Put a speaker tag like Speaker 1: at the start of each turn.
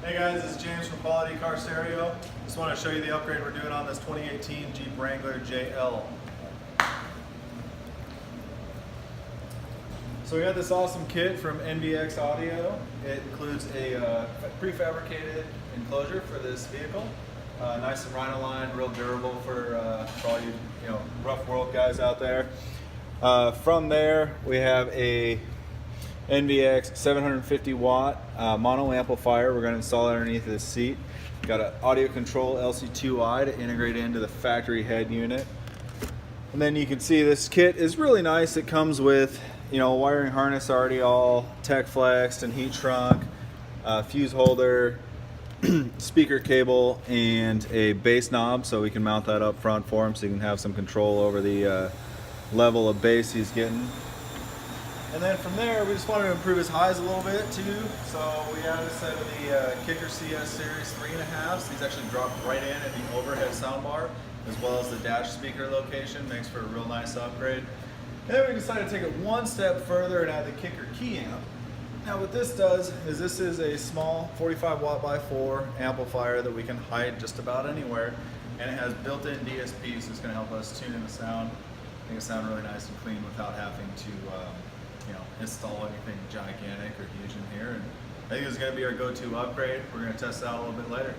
Speaker 1: Hey guys, this is James from Quality Car Stereo. Just want to show you the upgrade we're doing on this 2018 Jeep Wrangler JL. So we got this awesome kit from NVX Audio. It includes a prefabricated enclosure for this vehicle. Nice and rhino lined, real durable for all you rough world guys out there. From there we have a NVX 750 watt mono amplifier. We're going to install it underneath this seat. Got an audio control LC2I to integrate into the factory head unit. And then you can see this kit is really nice. It comes with a wiring harness already all tech flexed and heat shrunk, fuse holder, speaker cable, and a bass knob so we can mount that up front for him so you can have some control over the level of bass he's getting. And then from there, we just wanted to improve his highs a little bit too. So we added a set of the Kicker CS Series 3.5s. These actually drop right in at the overhead soundbar, as well as the dash speaker location. Makes for a real nice upgrade. And then we decided to take it one step further and add the Kicker key amp. Now what this does is this is a small 45 watt by 4 amplifier that we can hide just about anywhere. And it has built-in DSP, so it's going to help us tune in the sound, make it sound really nice and clean without having to install anything gigantic or huge in here. And I think it's going to be our go-to upgrade. We're going to test it out a little bit later.